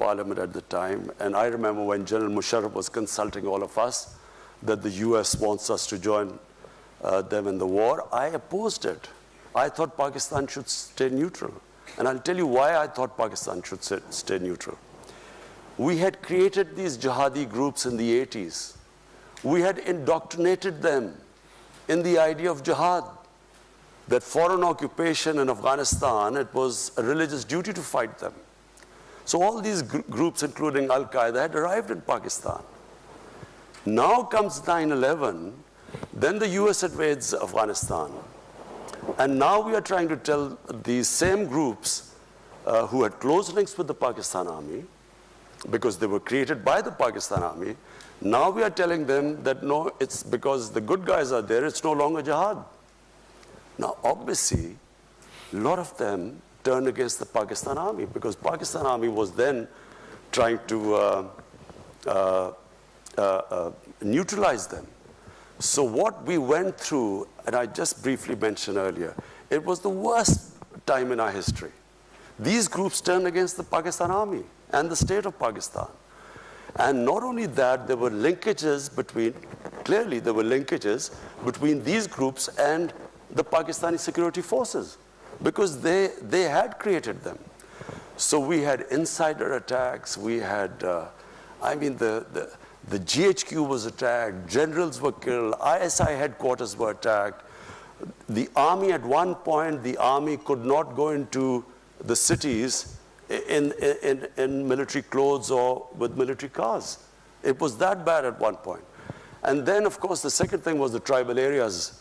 parliament at the time, and I remember when General Musharraf was consulting all of us that the US wants us to join them in the war, I opposed it. I thought Pakistan should stay neutral. And I'll tell you why I thought Pakistan should stay neutral. We had created these jihadi groups in the 80s. We had indoctrinated them in the idea of jihad, that foreign occupation in Afghanistan, it was a religious duty to fight them. So all these groups, including Al-Qaeda, had arrived in Pakistan. Now comes 9/11, then the US invades Afghanistan. And now we are trying to tell these same groups who had close links with the Pakistan army, because they were created by the Pakistan army, now we are telling them that no, it's because the good guys are there, it's no longer jihad. Now, obviously, a lot of them turned against the Pakistan army, because Pakistan army was then trying to neutralize them. So what we went through, and I just briefly mentioned earlier, it was the worst time in our history. These groups turned against the Pakistan army and the state of Pakistan. And not only that, there were linkages between, clearly there were linkages between these groups and the Pakistani security forces, because they had created them. So we had insider attacks, we had, the GHQ was attacked, generals were killed, ISI headquarters were attacked. The army, at one point, the army could not go into the cities in military clothes or with military cars. It was that bad at one point. And then, of course, the second thing was the tribal areas.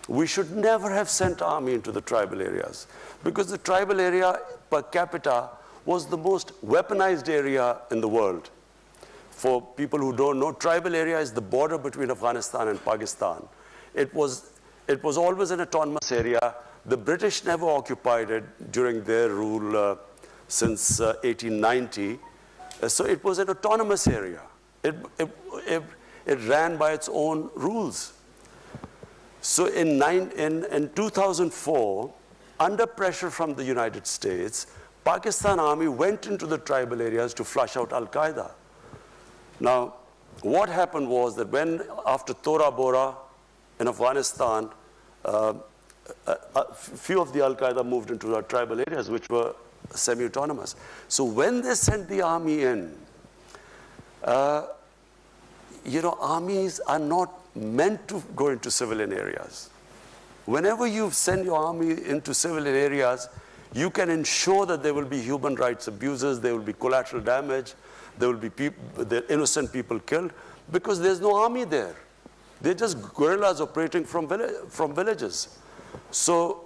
We should never have sent army into the tribal areas, because the tribal area per capita was the most weaponized area in the world. For people who don't know, tribal area is the border between Afghanistan and Pakistan. It was always an autonomous area. The British never occupied it during their rule since 1890. So it was an autonomous area. It ran by its own rules. So in 2004, under pressure from the United States, Pakistan army went into the tribal areas to flush out Al-Qaeda. Now, what happened was that when, after Tora Bora in Afghanistan, a few of the Al-Qaeda moved into our tribal areas, which were semi-autonomous. So when they sent the army in, armies are not meant to go into civilian areas. Whenever you send your army into civilian areas, you can ensure that there will be human rights abuses, there will be collateral damage, there will be innocent people killed, because there's no army there. They're just guerrillas operating from villages. So,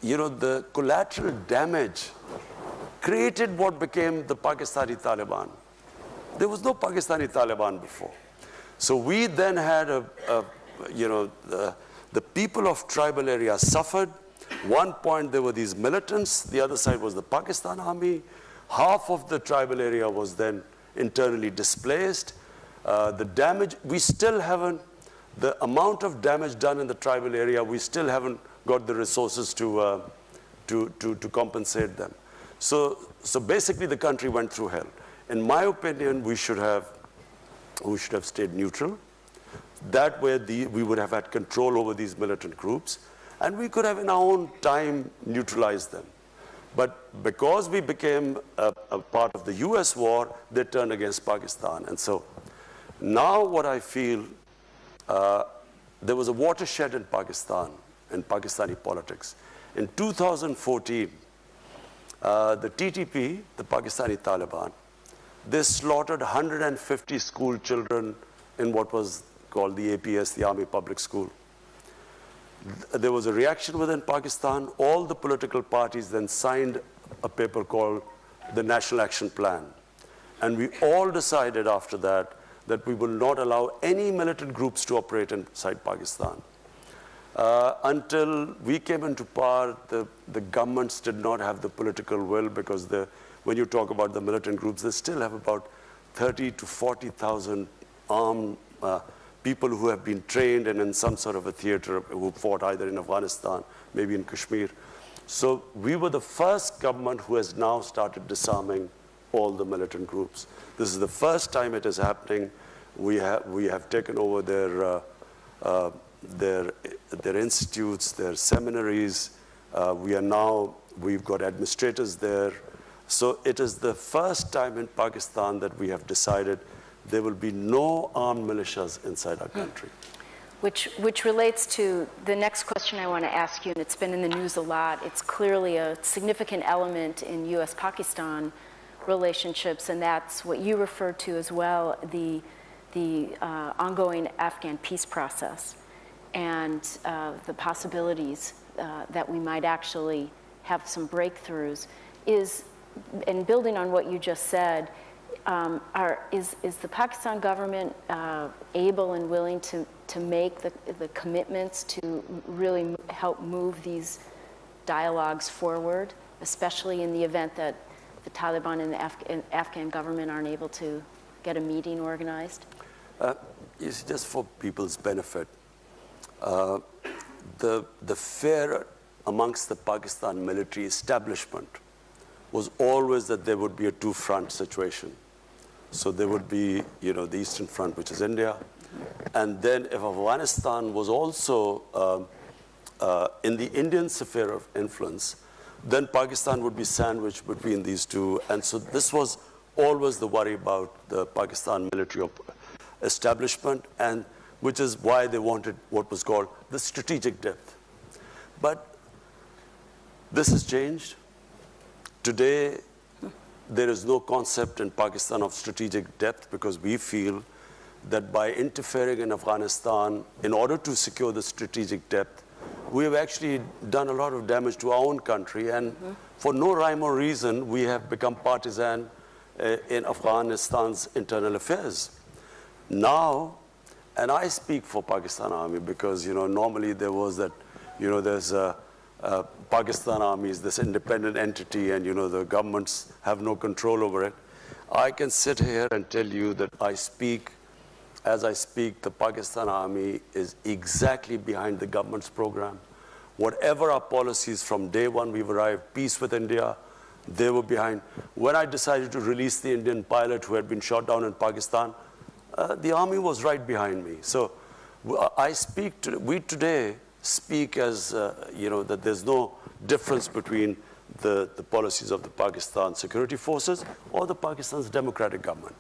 the collateral damage created what became the Pakistani Taliban. There was no Pakistani Taliban before. So we then had the people of tribal areas suffered. One point there were these militants, the other side was the Pakistan army. Half of the tribal area was then internally displaced. The damage, we still haven't, the amount of damage done in the tribal area, we still haven't got the resources to compensate them. So basically the country went through hell. In my opinion, we should have stayed neutral. That way we would have had control over these militant groups, and we could have in our own time neutralized them. But because we became a part of the US war, they turned against Pakistan. And so now what I feel, there was a watershed in Pakistan, in Pakistani politics. In 2014, the TTP, the Pakistani Taliban, they slaughtered 150 school children in what was called the APS, the Army Public School. There was a reaction within Pakistan. All the political parties then signed a paper called the National Action Plan. And we all decided after that we will not allow any militant groups to operate inside Pakistan. Until we came into power, the governments did not have the political will, because when you talk about the militant groups, they still have about 30 to 40,000 armed people who have been trained and in some sort of a theater, who fought either in Afghanistan, maybe in Kashmir. So we were the first government who has now started disarming all the militant groups. This is the first time it is happening. We have taken over their institutes, their seminaries. We've got administrators there. So it is the first time in Pakistan that we have decided there will be no armed militias inside our country. Which relates to the next question I want to ask you, and it's been in the news a lot. It's clearly a significant element in U.S.-Pakistan relationships, and that's what you referred to as well, the ongoing Afghan peace process and the possibilities that we might actually have some breakthroughs. And building on what you just said, is the Pakistan government able and willing to make the commitments to really help move these dialogues forward, especially in the event that the Taliban and the Afghan government aren't able to get a meeting organized? It's just for people's benefit. The fear amongst the Pakistan military establishment was always that there would be a two-front situation. So there would be, the Eastern Front, which is India, and then if Afghanistan was also in the Indian sphere of influence, then Pakistan would be sandwiched between these two. And so this was always the worry about the Pakistan military establishment, and which is why they wanted what was called the strategic depth. But this has changed. Today, there is no concept in Pakistan of strategic depth, because we feel that by interfering in Afghanistan, in order to secure the strategic depth, we have actually done a lot of damage to our own country. And for no rhyme or reason, we have become partisan in Afghanistan's internal affairs. Now, and I speak for Pakistan Army because, normally there was that, there's Pakistan Army is this independent entity, and, the governments have no control over it. I can sit here and tell you that as I speak, the Pakistan Army is exactly behind the government's program. Whatever our policies from day one we've arrived, peace with India, they were behind. When I decided to release the Indian pilot who had been shot down in Pakistan, the army was right behind me. So we today speak as, that there's no difference between the policies of the Pakistan security forces or the Pakistan's democratic government.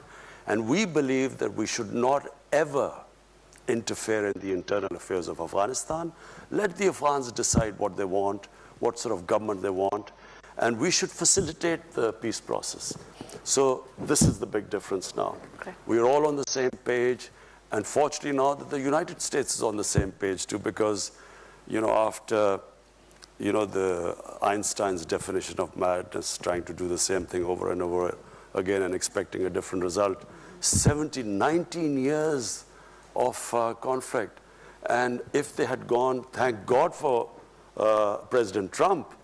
And we believe that we should not ever interfere in the internal affairs of Afghanistan. Let the Afghans decide what they want, what sort of government they want, and we should facilitate the peace process. So this is the big difference now. Okay. We are all on the same page, and fortunately now that the United States is on the same page too, because, after, the Einstein's definition of madness, trying to do the same thing over and over again and expecting a different result, 19 years of conflict. And if they had gone, thank God for President Trump,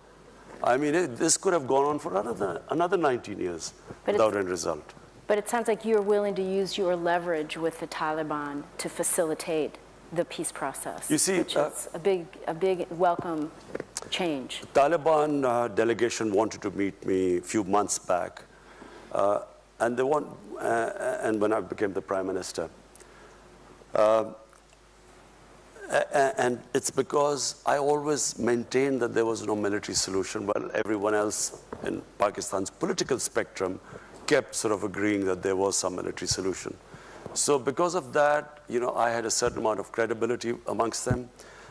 I mean, this could have gone on for another 19 years without any result. But it sounds like you're willing to use your leverage with the Taliban to facilitate the peace process. You see, which is a big welcome change. The Taliban delegation wanted to meet me a few months back, and when I became the Prime Minister. And it's because I always maintained that there was no military solution, while everyone else in Pakistan's political spectrum kept sort of agreeing that there was some military solution. So because of that, I had a certain amount of credibility amongst them.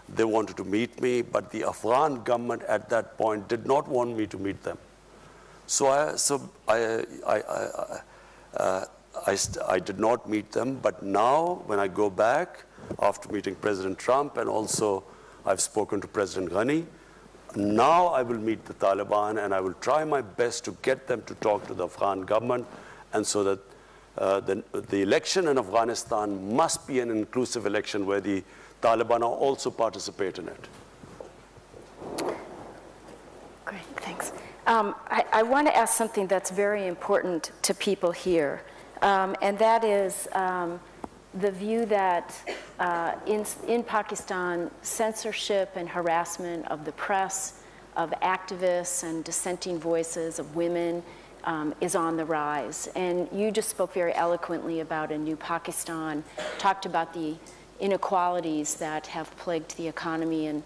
They wanted to meet me, but the Afghan government at that point did not want me to meet them. So I did not meet them, but now when I go back, after meeting President Trump, and also I've spoken to President Ghani, now I will meet the Taliban, and I will try my best to get them to talk to the Afghan government, and so that the election in Afghanistan must be an inclusive election where the Taliban also participate in it. Great, thanks. I want to ask something that's very important to people here, and that is the view that in Pakistan, censorship and harassment of the press, of activists and dissenting voices, of women, is on the rise. And you just spoke very eloquently about a new Pakistan, talked about the inequalities that have plagued the economy. And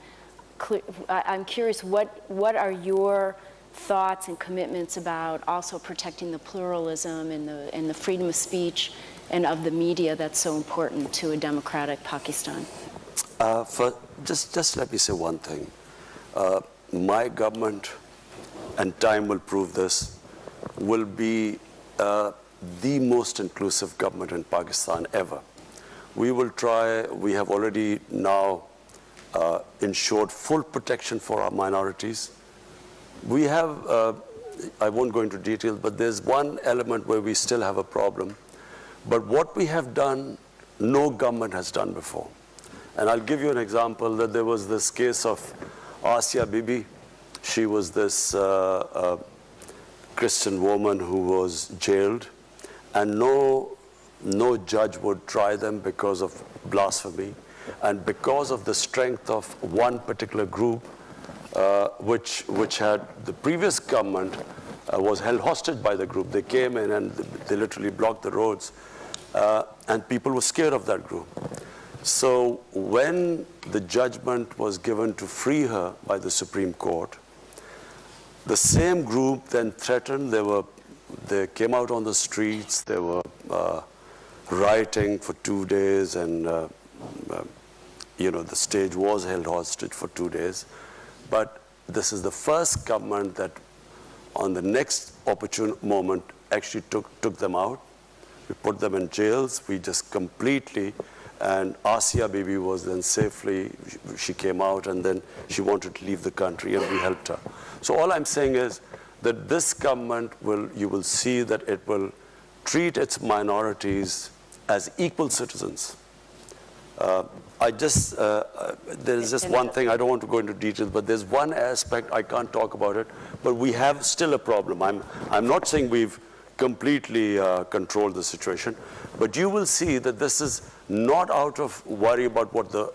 I'm curious, what are your thoughts and commitments about also protecting the pluralism and the freedom of speech and of the media that's so important to a democratic Pakistan? Just let me say one thing. My government, and time will prove this, will be the most inclusive government in Pakistan ever. We will try, we have already now ensured full protection for our minorities. We have, I won't go into detail, but there's one element where we still have a problem. But what we have done, no government has done before. And I'll give you an example that there was this case of Asia Bibi. She was this Christian woman who was jailed, and no judge would try them because of blasphemy. And because of the strength of one particular group, which had the previous government was held hostage by the group. They came in and they literally blocked the roads, and people were scared of that group. So when the judgment was given to free her by the Supreme Court, the same group then threatened. They came out on the streets. They were rioting for 2 days, and the stage was held hostage for 2 days. But this is the first government that, on the next opportune moment, actually took them out. We put them in jails. We just completely. And Asia Bibi was then safely, she came out, and then she wanted to leave the country, and we helped her. So all I'm saying is that this government you will see that it will treat its minorities as equal citizens. There is just one thing, I don't want to go into details, but there's one aspect, I can't talk about it, but we have still a problem. I'm not saying we've completely controlled the situation, but you will see that this is not out of worry about what the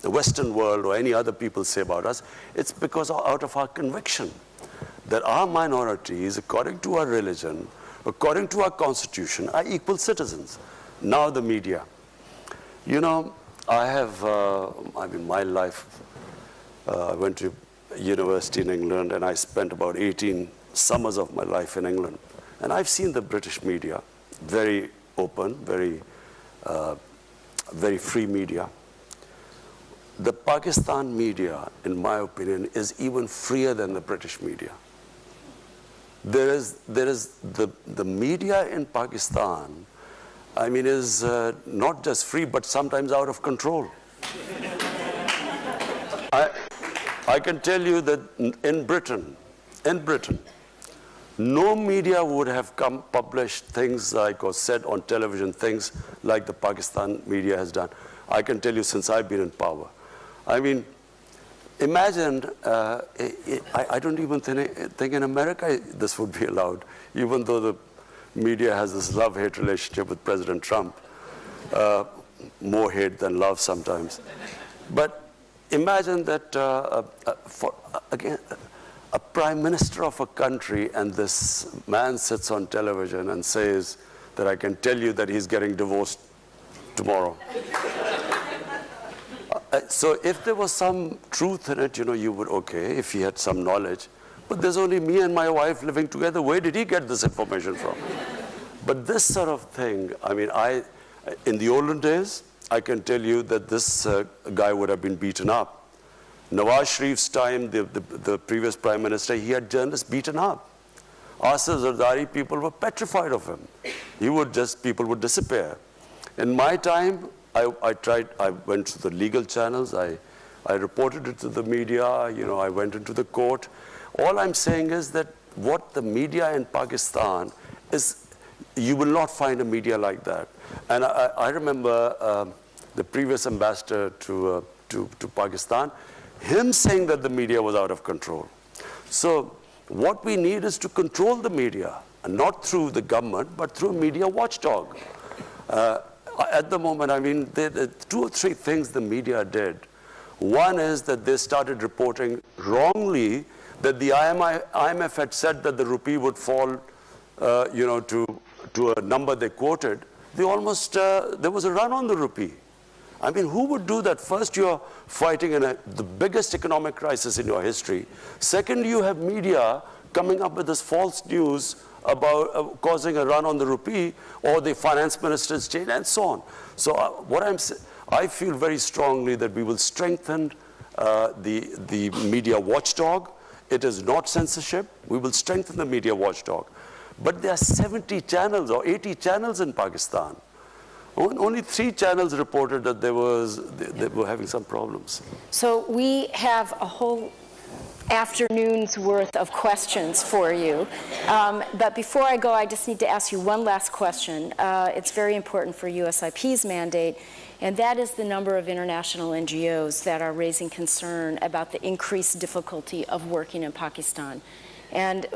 Western world or any other people say about us. It's because out of our conviction that our minorities, according to our religion, according to our constitution, are equal citizens. Now the media. I have, my life, I went to university in England, and I spent about 18 summers of my life in England. And I've seen the British media, very open, very free media. The Pakistan media, in my opinion, is even freer than the British media. There is the media in Pakistan, is not just free, but sometimes out of control. I can tell you that in Britain, no media would have published things like, or said on television things like the Pakistan media has done. I can tell you since I've been in power. Imagine, I don't even think in America this would be allowed, even though the media has this love-hate relationship with President Trump, more hate than love sometimes. But imagine that, a prime minister of a country, and this man sits on television and says that I can tell you that he's getting divorced tomorrow. So if there was some truth in it, you would, okay, if he had some knowledge. But there's only me and my wife living together. Where did he get this information from? But this sort of thing, in the olden days, I can tell you that this guy would have been beaten up. Nawaz Sharif's time, the previous prime minister, he had journalists beaten up. Asif Zardari, people were petrified of him. People would disappear. In my time, I went to the legal channels, I reported it to the media, I went into the court. All I'm saying is that what the media in Pakistan is, you will not find a media like that. And I remember the previous ambassador to Pakistan, him saying that the media was out of control. So what we need is to control the media, and not through the government, but through a media watchdog. At the moment, there are 2 or 3 things the media did. One is that they started reporting wrongly that the IMF had said that the rupee would fall, to a number they quoted, there was a run on the rupee. I mean, who would do that? First, you're fighting in the biggest economic crisis in your history. Second, you have media coming up with this false news about causing a run on the rupee, or the finance minister's change, and so on. So I feel very strongly that we will strengthen the media watchdog. It is not censorship. We will strengthen the media watchdog. But there are 70 channels or 80 channels in Pakistan. Only 3 channels reported that they were having some problems. So we have a whole afternoon's worth of questions for you. But before I go, I just need to ask you one last question. It's very important for USIP's mandate, and that is the number of international NGOs that are raising concern about the increased difficulty of working in Pakistan. And,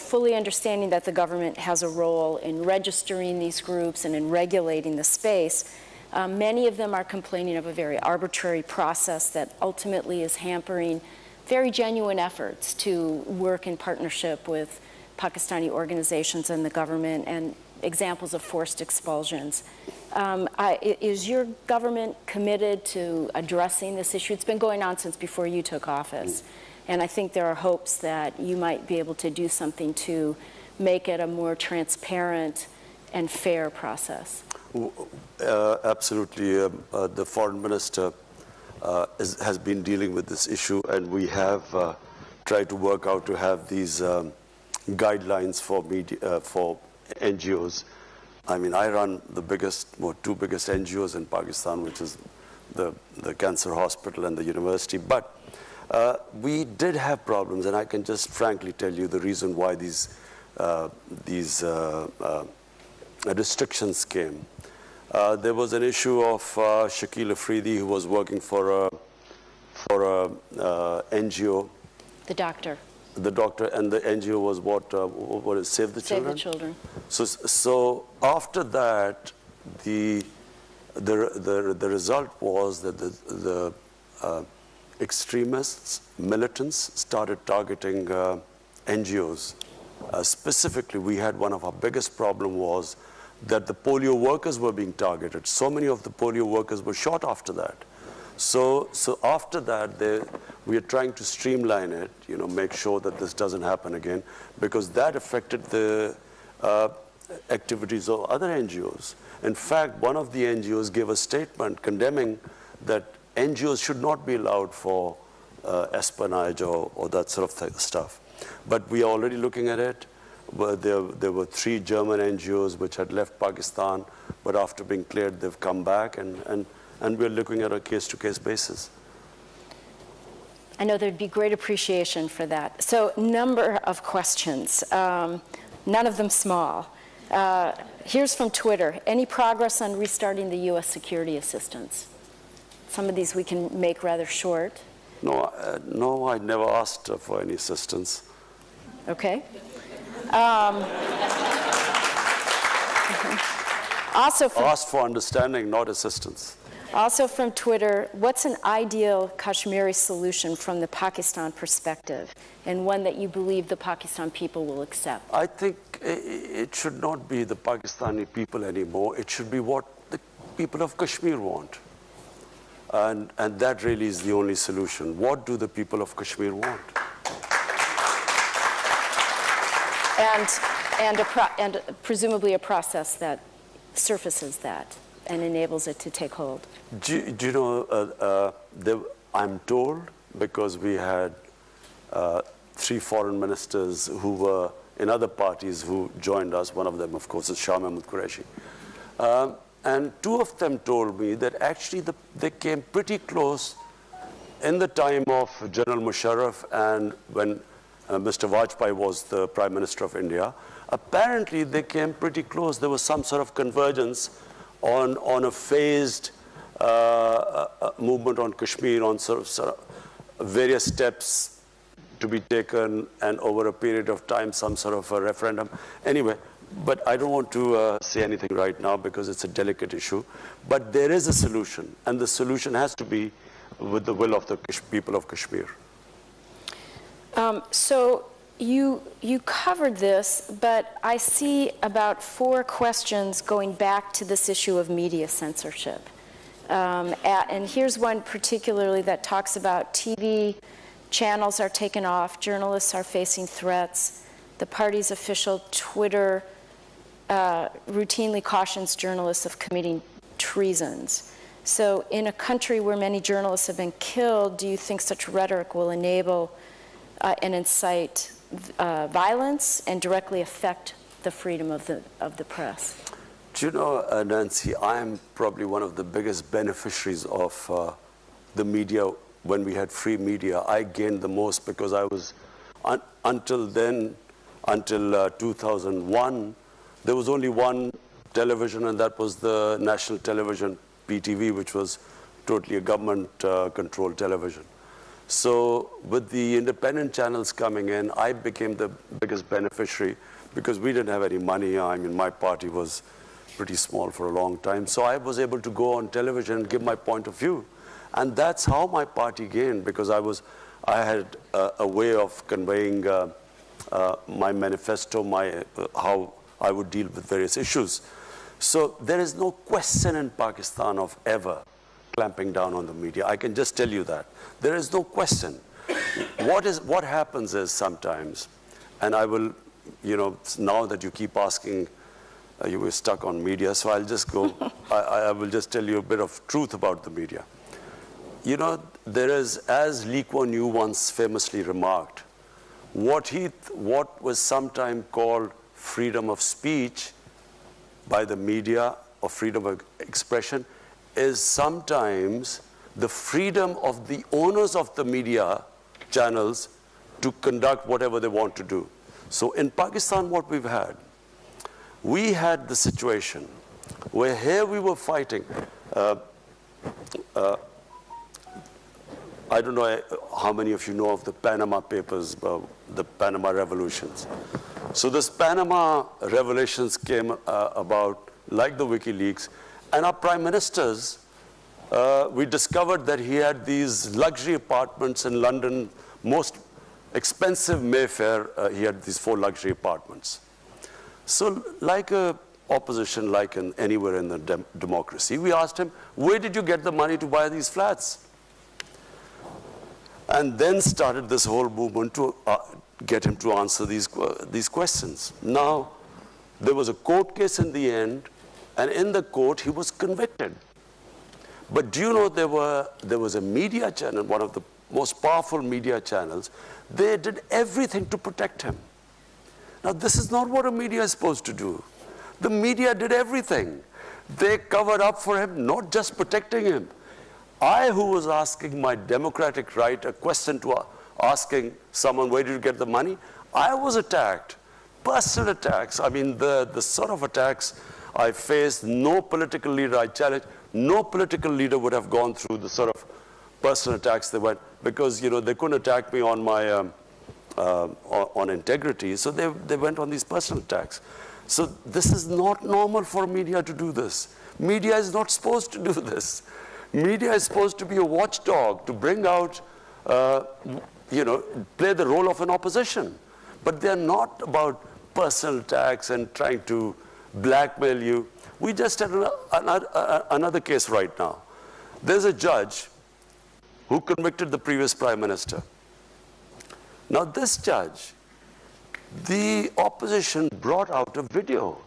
fully understanding that the government has a role in registering these groups and in regulating the space, many of them are complaining of a very arbitrary process that ultimately is hampering very genuine efforts to work in partnership with Pakistani organizations and the government, and examples of forced expulsions. Is your government committed to addressing this issue? It's been going on since before you took office. And I think there are hopes that you might be able to do something to make it a more transparent and fair process. Absolutely. The foreign minister has been dealing with this issue, and we have tried to work out to have these guidelines for media, for NGOs. I mean, I run the two biggest NGOs in Pakistan, which is the Cancer Hospital and the university. But we did have problems, and I can just frankly tell you the reason why these restrictions came. There was an issue of Shakil Afridi, who was working for a NGO. The doctor. The doctor, and the NGO was what is Save the Children? Save the Children. So after that, the result was that the extremists, militants, started targeting NGOs. Specifically, we had one of our biggest problem was that the polio workers were being targeted. So many of the polio workers were shot after that. So after that, we are trying to streamline it, make sure that this doesn't happen again, because that affected the activities of other NGOs. In fact, one of the NGOs gave a statement condemning that NGOs should not be allowed for espionage or that sort of stuff. But we are already looking at it. There were 3 German NGOs which had left Pakistan, but after being cleared, they've come back, and we're looking at a case-to-case basis. I know there'd be great appreciation for that. So, number of questions, none of them small. Here's from Twitter. Any progress on restarting the U.S. security assistance? Some of these we can make rather short. No, I never asked for any assistance. Okay. Also asked for understanding, not assistance. Also from Twitter, what's an ideal Kashmiri solution from the Pakistan perspective, and one that you believe the Pakistan people will accept? I think it should not be the Pakistani people anymore. It should be what the people of Kashmir want. And that really is the only solution. What do the people of Kashmir want? And presumably a process that surfaces that and enables it to take hold. Do you know, I'm told, because we had 3 foreign ministers who were in other parties who joined us. One of them, of course, is Shah Mahmood Qureshi. And 2 of them told me that actually they came pretty close in the time of General Musharraf and when Mr. Vajpayee was the Prime Minister of India. Apparently, they came pretty close. There was some sort of convergence on a phased movement on Kashmir, on sort of various steps to be taken, and over a period of time, some sort of a referendum. Anyway, but I don't want to say anything right now because it's a delicate issue. But there is a solution, and the solution has to be with the will of the people of Kashmir. So you covered this, but I see about 4 questions going back to this issue of media censorship. And here's one particularly that talks about TV channels are taken off, journalists are facing threats, the party's official Twitter routinely cautions journalists of committing treasons. So in a country where many journalists have been killed, do you think such rhetoric will enable and incite violence and directly affect the freedom of the press? Do you know, Nancy, I am probably one of the biggest beneficiaries of the media. When we had free media, I gained the most because I was, until 2001, there was only one television, and that was the national television, PTV, which was totally a government-controlled television. So with the independent channels coming in, I became the biggest beneficiary because we didn't have any money. I mean, my party was pretty small for a long time. So I was able to go on television and give my point of view. And that's how my party gained, because I had a way of conveying my manifesto, how I would deal with various issues. So there is no question in Pakistan of ever clamping down on the media. I can just tell you that. There is no question. What happens is sometimes, and I will, now that you keep asking, you were stuck on media, so I'll just go, I will just tell you a bit of truth about the media. There is, as Lee Kuan Yew once famously remarked, what was sometimes called freedom of speech by the media or freedom of expression is sometimes the freedom of the owners of the media channels to conduct whatever they want to do. So in Pakistan, what we had the situation where here we were fighting. I don't know how many of you know of the Panama Papers, the Panama Revolutions. So this Panama revelations came about like the WikiLeaks, and our prime ministers, we discovered that he had these luxury apartments in London, most expensive Mayfair, he had these 4 luxury apartments. So like a opposition, like anywhere in the democracy, we asked him, where did you get the money to buy these flats? And then started this whole movement to get him to answer these questions. Now, there was a court case in the end, and in the court, he was convicted. But do you know there was a media channel, one of the most powerful media channels, they did everything to protect him. Now, this is not what a media is supposed to do. The media did everything. They covered up for him, not just protecting him. I, who was asking my democratic right, a question to asking someone, where did you get the money? I was attacked, personal attacks. I mean, the sort of attacks I faced, no political leader I challenged, no political leader would have gone through the sort of personal attacks they went, because, they couldn't attack me on my, on integrity, so they went on these personal attacks. So this is not normal for media to do this. Media is not supposed to do this. Media is supposed to be a watchdog, to bring out, play the role of an opposition. But they're not about personal attacks and trying to blackmail you. We just had another case right now. There's a judge who convicted the previous prime minister. Now this judge, the opposition brought out a video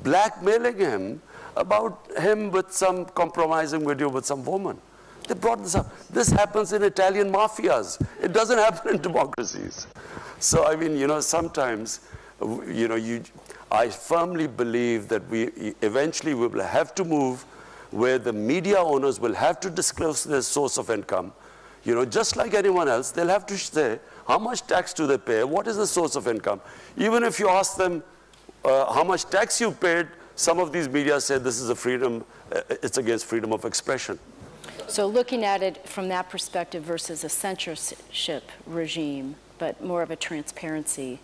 blackmailing him about him with some compromising video with some woman. They brought this up. This happens in Italian mafias. It doesn't happen in democracies. So, I mean, sometimes, I firmly believe that we eventually will have to move where the media owners will have to disclose their source of income. Just like anyone else, they'll have to say, how much tax do they pay? What is the source of income? Even if you ask them how much tax you paid, some of these media say this is it's against freedom of expression. So looking at it from that perspective versus a censorship regime, but more of a transparency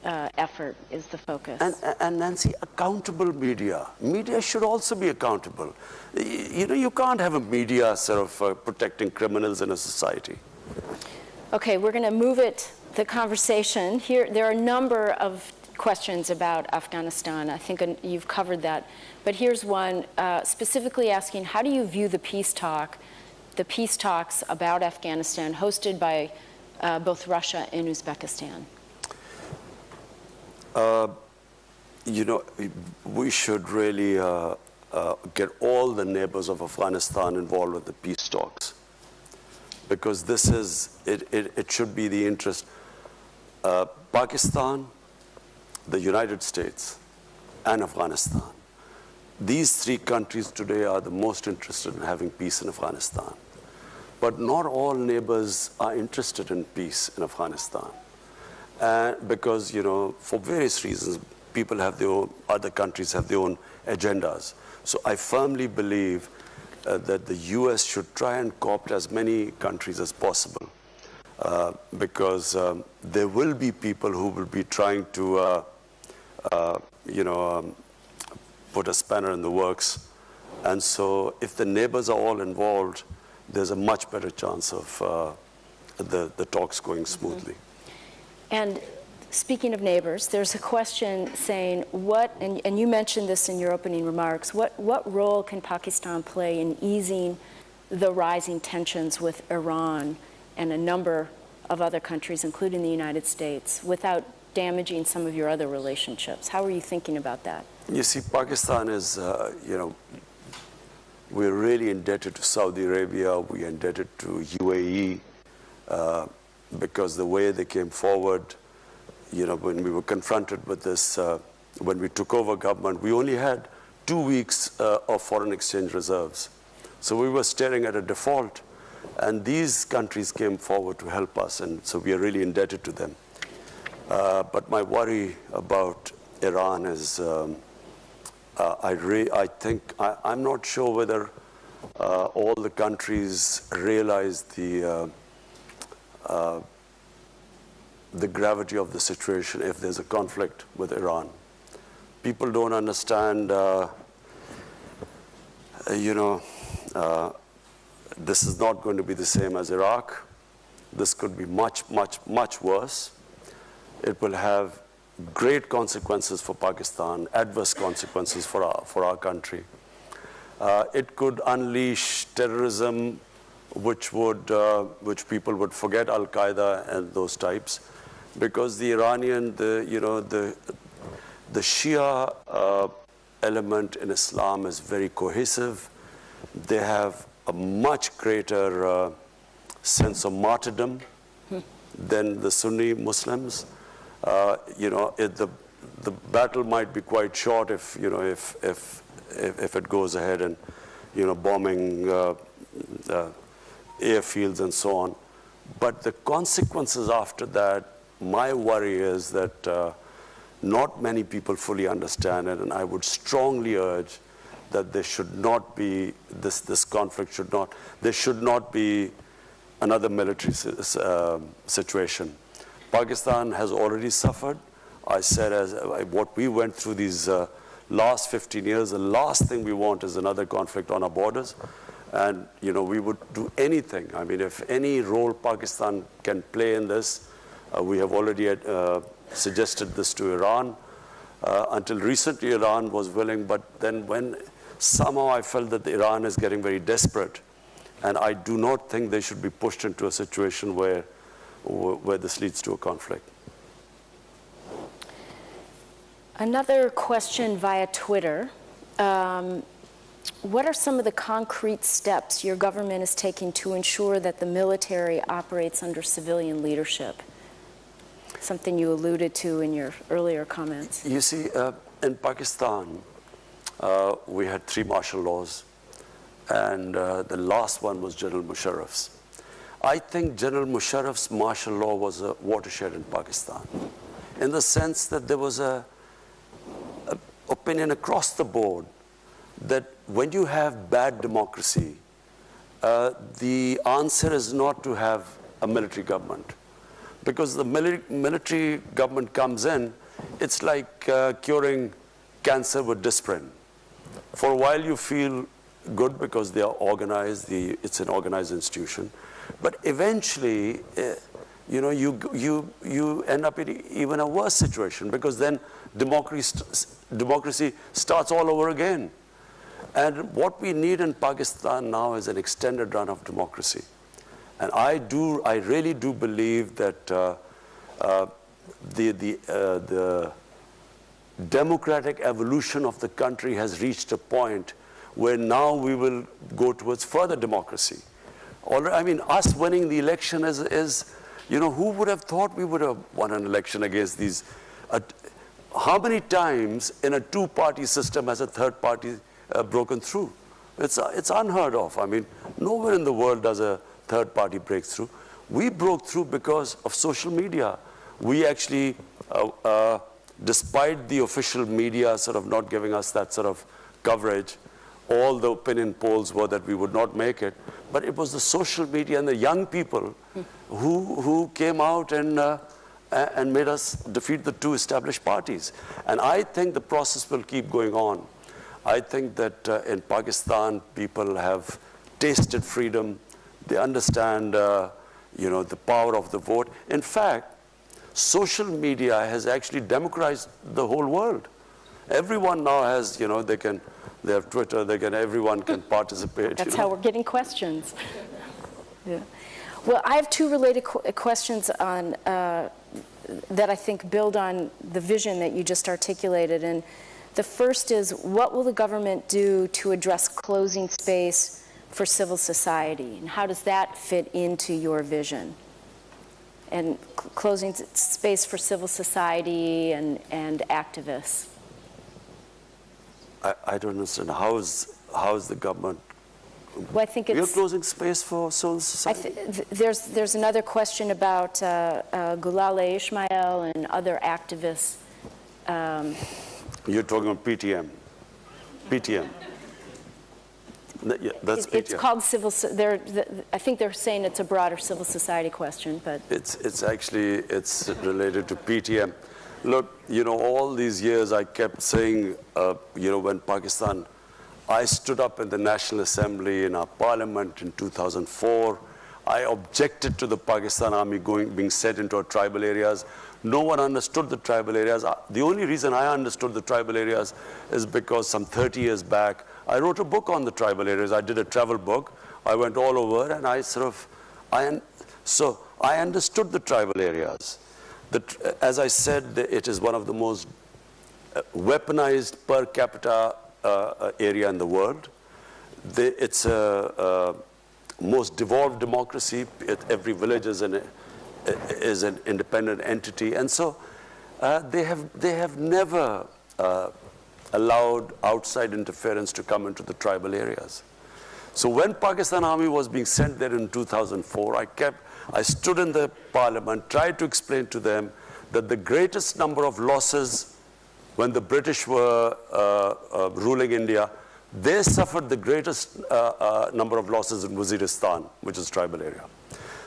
effort is the focus. And Nancy, accountable media. Media should also be accountable. You can't have a media sort of protecting criminals in a society. Okay, we're going to move it the conversation. Here, there are a number of questions about Afghanistan. I think you've covered that. But here's one specifically asking, how do you view the peace talks about Afghanistan hosted by both Russia and Uzbekistan? You know, we should really get all the neighbors of Afghanistan involved with the peace talks, because this is, it should be the interest. Pakistan, the United States, and Afghanistan. These three countries today are the most interested in having peace in Afghanistan. But not all neighbors are interested in peace in Afghanistan. Because, you know, for various reasons, people have their own, other countries have their own agendas. So I firmly believe that the US should try and co-opt as many countries as possible. Because there will be people who will be trying to, put a spanner in the works. And so if the neighbors are all involved, there's a much better chance of the talks going smoothly. And speaking of neighbors, there's a question saying, and you mentioned this in your opening remarks, what role can Pakistan play in easing the rising tensions with Iran and a number of other countries, including the United States, without damaging some of your other relationships? How are you thinking about that? You see, Pakistan is, we're really indebted to Saudi Arabia, we're indebted to UAE, because the way they came forward, when we were confronted with this, when we took over government, we only had 2 weeks of foreign exchange reserves. So we were staring at a default, and these countries came forward to help us, and so we are really indebted to them. But my worry about Iran is, I'm not sure whether all the countries realize the gravity of the situation if there's a conflict with Iran. People don't understand, this is not going to be the same as Iraq. This could be much, much, much worse. It will have great consequences for Pakistan, adverse consequences for our country. It could unleash terrorism, which people would forget Al-Qaeda and those types, because the Iranian, the Shia element in Islam is very cohesive. They have a much greater sense of martyrdom than the Sunni Muslims. The battle might be quite short if it goes ahead and bombing airfields and so on. But the consequences after that, my worry is that not many people fully understand it, and I would strongly urge that there should not be this conflict there should not be another military situation. Pakistan has already suffered. I said, what we went through these last 15 years, the last thing we want is another conflict on our borders. And, we would do anything. I mean, if any role Pakistan can play in this, we have already suggested this to Iran. Until recently, Iran was willing, but then when somehow I felt that Iran is getting very desperate, and I do not think they should be pushed into a situation where this leads to a conflict. Another question via Twitter. What are some of the concrete steps your government is taking to ensure that the military operates under civilian leadership? Something you alluded to in your earlier comments. You see, in Pakistan, we had 3 martial laws, and the last one was General Musharraf's. I think General Musharraf's martial law was a watershed in Pakistan, in the sense that there was a opinion across the board that when you have bad democracy, the answer is not to have a military government. Because the military government comes in, it's like curing cancer with Disprin. For a while you feel good because they are organized, it's an organized institution. But eventually, you end up in even a worse situation, because then democracy starts all over again. And what we need in Pakistan now is an extended run of democracy. And I really do believe that the democratic evolution of the country has reached a point where now we will go towards further democracy. I mean, us winning the election is, who would have thought we would have won an election against these? How many times in a two-party system has a third party broken through? It's unheard of. I mean, nowhere in the world does a third party break through. We broke through because of social media. We actually, despite the official media sort of not giving us that sort of coverage, all the opinion polls were that we would not make it. But it was the social media and the young people who came out and made us defeat the two established parties. And I think the process will keep going on. I think that in Pakistan, people have tasted freedom. They understand, the power of the vote. In fact, social media has actually democratized the whole world. Everyone now has, they have Twitter, everyone can participate. That's how we're getting questions. Yeah. Well, I have two related questions on that I think build on the vision that you just articulated. And the first is, what will the government do to address closing space for civil society? And how does that fit into your vision? And closing space for civil society and activists. I don't understand. How is the government? Well, I think You're closing space for civil society? There's another question about Gulale Ismail and other activists. You're talking about PTM. PTM. Yeah, that's PTM. It's called civil. I think they're saying it's a broader civil society question, but it's actually related to PTM. Look, all these years I kept saying, when Pakistan, I stood up in the National Assembly in our parliament in 2004. I objected to the Pakistan Army being sent into our tribal areas. No one understood the tribal areas. The only reason I understood the tribal areas is because some 30 years back, I wrote a book on the tribal areas. I did a travel book. I went all over, and I understood the tribal areas. As I said, it is one of the most weaponized per capita area in the world. It's a most devolved democracy. Every village is an independent entity, and so they have never allowed outside interference to come into the tribal areas. So when Pakistan Army was being sent there in 2004, I stood in the parliament, tried to explain to them that the greatest number of losses when the British were ruling India, they suffered the greatest number of losses in Waziristan, which is tribal area.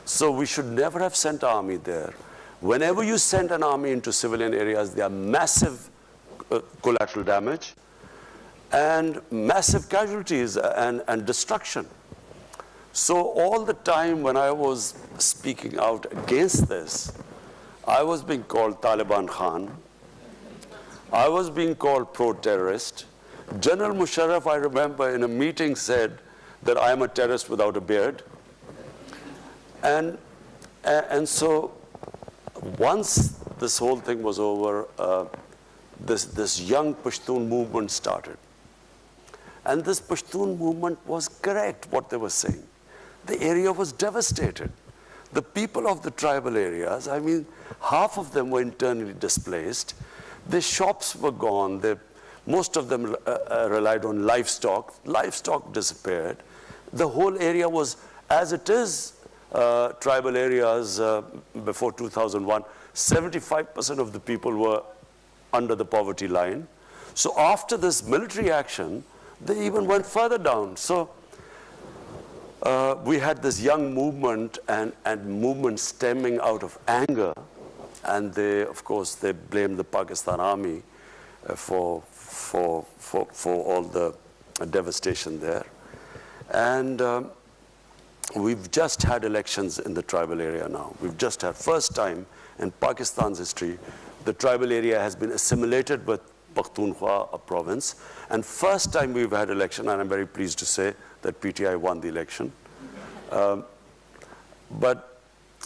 So we should never have sent army there. Whenever you send an army into civilian areas, there are massive collateral damage and massive casualties and destruction. So all the time when I was speaking out against this, I was being called Taliban Khan. I was being called pro-terrorist. General Musharraf, I remember, in a meeting said that I am a terrorist without a beard. And so once this whole thing was over, this young Pashtun movement started. And this Pashtun movement was correct, what they were saying. The area was devastated. The people of the tribal areas, I mean, half of them were internally displaced. Their shops were gone. Most of them relied on livestock. Livestock disappeared. The whole area was, as it is, tribal areas before 2001, 75% of the people were under the poverty line. So after this military action, they even went further down. So we had this young movement and movement stemming out of anger. And of course, they blamed the Pakistan Army for all the devastation there. And we've just had elections in the tribal area now. We've just had, first time in Pakistan's history, the tribal area has been assimilated with Pakhtunkhwa, a province. And first time we've had election, and I'm very pleased to say that PTI won the election. But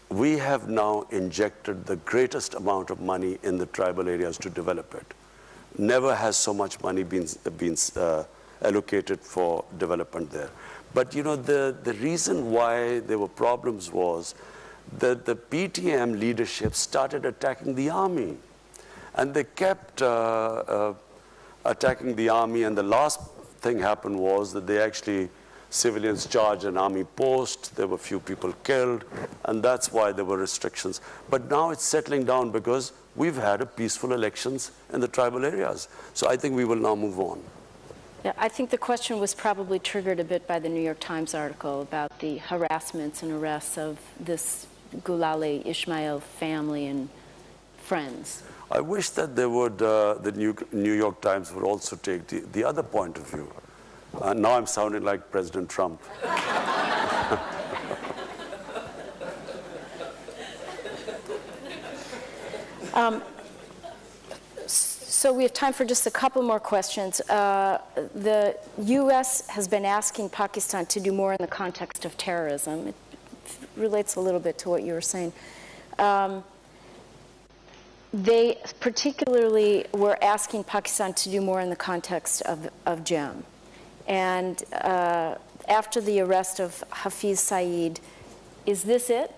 we have now injected the greatest amount of money in the tribal areas to develop it. Never has so much money been allocated for development there. But you know, the reason why there were problems was that the PTM leadership started attacking the army. And they kept attacking the army, and the last thing happened was that they actually, civilians charged an army post, there were few people killed, and that's why there were restrictions. But now it's settling down because we've had a peaceful elections in the tribal areas. So I think we will now move on. Yeah, I think the question was probably triggered a bit by the New York Times article about the harassments and arrests of this Gulale Ismail family and friends. I wish that they would, the New York Times would also take the other point of view. Now I'm sounding like President Trump. So we have time for just a couple more questions. The U.S. has been asking Pakistan to do more in the context of terrorism. It relates a little bit to what you were saying. They particularly were asking Pakistan to do more in the context of GEM. And after the arrest of Hafiz Saeed, is this it?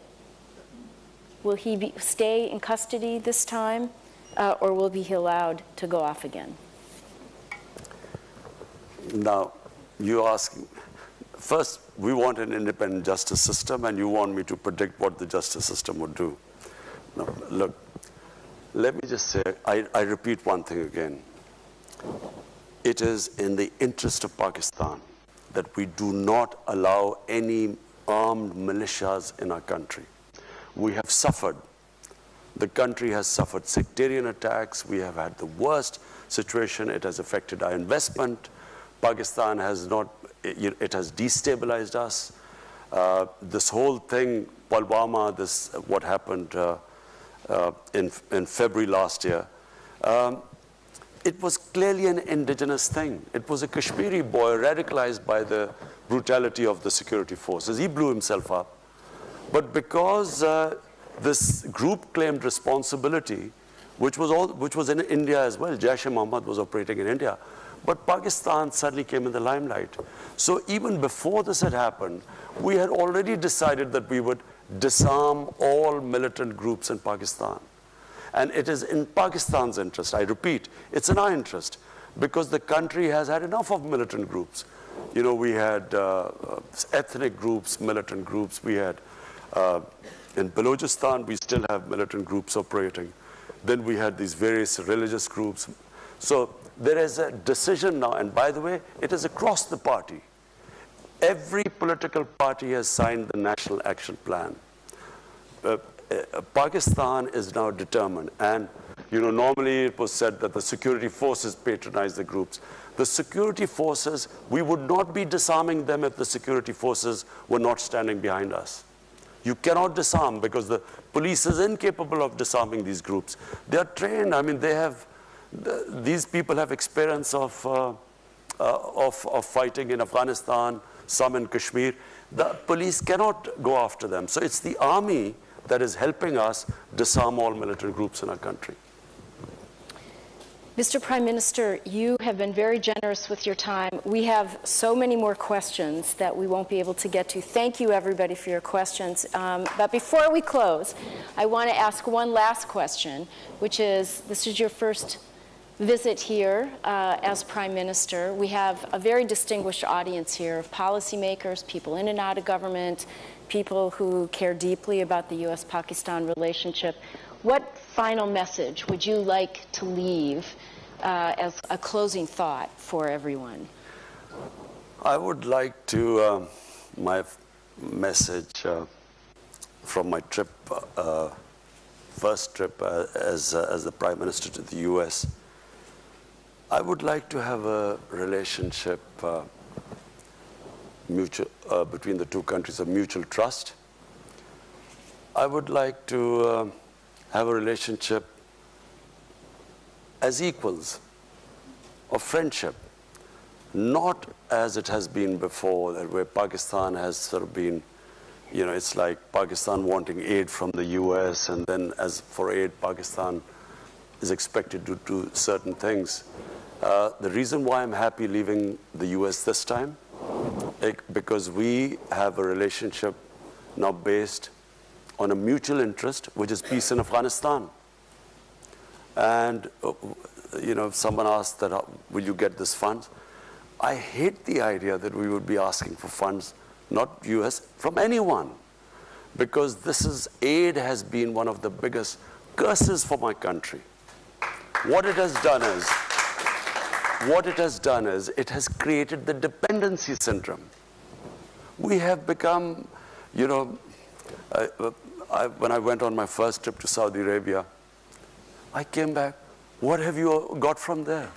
Will he stay in custody this time, or will he be allowed to go off again? Now, you ask, first, we want an independent justice system, and you want me to predict what the justice system would do. Now, look, let me just say, I repeat one thing again. It is in the interest of Pakistan that we do not allow any armed militias in our country. We have suffered. The country has suffered sectarian attacks. We have had the worst situation. It has affected our investment. Pakistan has not, it has destabilized us. This whole thing, Pulwama, what happened in February last year, it was clearly an indigenous thing. It was a Kashmiri boy radicalized by the brutality of the security forces. He blew himself up. But because this group claimed responsibility, which was in India as well, Jaish-e-Mohammed was operating in India, but Pakistan suddenly came in the limelight. So even before this had happened, we had already decided that we would disarm all militant groups in Pakistan. And it is in Pakistan's interest, I repeat, it's in our interest, because the country has had enough of militant groups. You know, we had ethnic groups, militant groups. We had, in Balochistan, we still have militant groups operating. Then we had these various religious groups. So there is a decision now, and by the way, it is across the party. Every political party has signed the National Action Plan. Pakistan is now determined, and you know, normally it was said that the security forces patronize the groups. The security forces, we would not be disarming them if the security forces were not standing behind us. You cannot disarm because the police is incapable of disarming these groups. They are trained. I mean, they have, these people have experience of fighting in Afghanistan, some in Kashmir. The police cannot go after them. So it's the army that is helping us disarm all militant groups in our country. Mr. Prime Minister, you have been very generous with your time. We have so many more questions that we won't be able to get to. Thank you, everybody, for your questions. But before we close, I want to ask one last question, which is, this is your first visit here as Prime Minister. We have a very distinguished audience here of policymakers, people in and out of government, people who care deeply about the U.S.-Pakistan relationship. What final message would you like to leave as a closing thought for everyone? I would like to, my message from my trip, first trip as the Prime Minister to the U.S., I would like to have a relationship between the two countries of mutual trust. I would like to have a relationship as equals of friendship, not as it has been before, where Pakistan has sort of been, it's like Pakistan wanting aid from the US, and then as for aid, Pakistan is expected to do certain things. The reason why I'm happy leaving the US this time, because we have a relationship now based on a mutual interest, which is peace in Afghanistan. And, if someone asked that, will you get this funds? I hate the idea that we would be asking for funds, not US, from anyone. Because aid has been one of the biggest curses for my country. What it has done is, it has created the dependency syndrome. We have become, when I went on my first trip to Saudi Arabia, I came back, what have you got from there?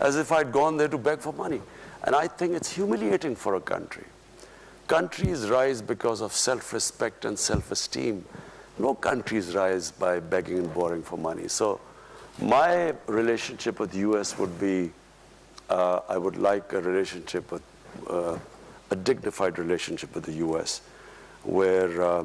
As if I'd gone there to beg for money. And I think it's humiliating for a country. Countries rise because of self-respect and self-esteem. No countries rise by begging and borrowing for money. So my relationship with the US would be, I would like a relationship with, a dignified relationship with the US, where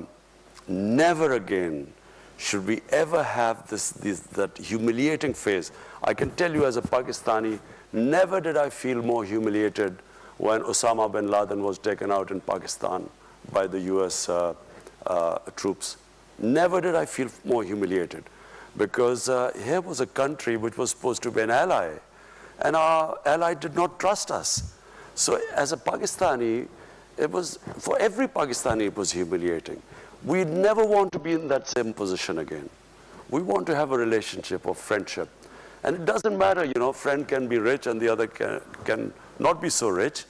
never again should we ever have that humiliating phase. I can tell you as a Pakistani, never did I feel more humiliated when Osama bin Laden was taken out in Pakistan by the US troops. Never did I feel more humiliated, because here was a country which was supposed to be an ally, and our ally did not trust us. So as a Pakistani, for every Pakistani, it was humiliating. We never want to be in that same position again. We want to have a relationship of friendship. And it doesn't matter, friend can be rich and the other can not be so rich.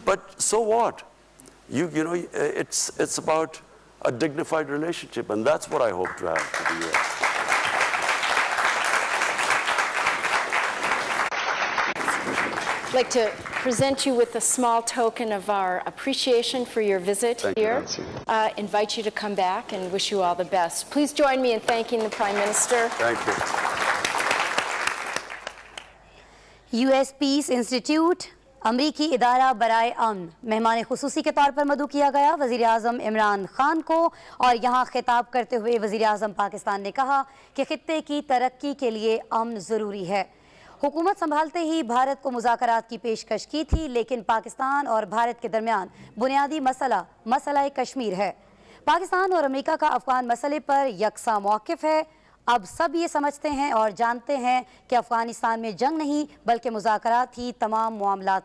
But so what? It's about a dignified relationship, and that's what I hope to have with the US. I'd like to present you with a small token of our appreciation for your visit here. Invite you to come back and wish you all the best. Please join me in thanking the Prime Minister. Thank you. US Peace Institute, अमरीकी इदारा बराए अमन, मेहमान खुसूसी के तौर पर मदऊ किया गया वज़ीर आज़म इमरान खान को, और यहाँ खिताब करते हुए वज़ीर आज़म पाकिस्तान ने कहा कि खित्ते की तरक्की के लिए अमन ज़रूरी है। हुकूमत संभालते ही भारत को मुज़ाकरात की पेशकश की थी, लेकिन पाकिस्तान और भारत के दरमियान बुनियादी मसला कश्मीर है। पाकिस्तान और अमेरिका का अफ़गान मसले पर यकसा मौक़िफ़ है। अब सब ये समझते हैं और जानते हैं कि अफ़गानिस्तान में जंग नहीं बल्कि मुज़ाकरात ही तमाम मामलात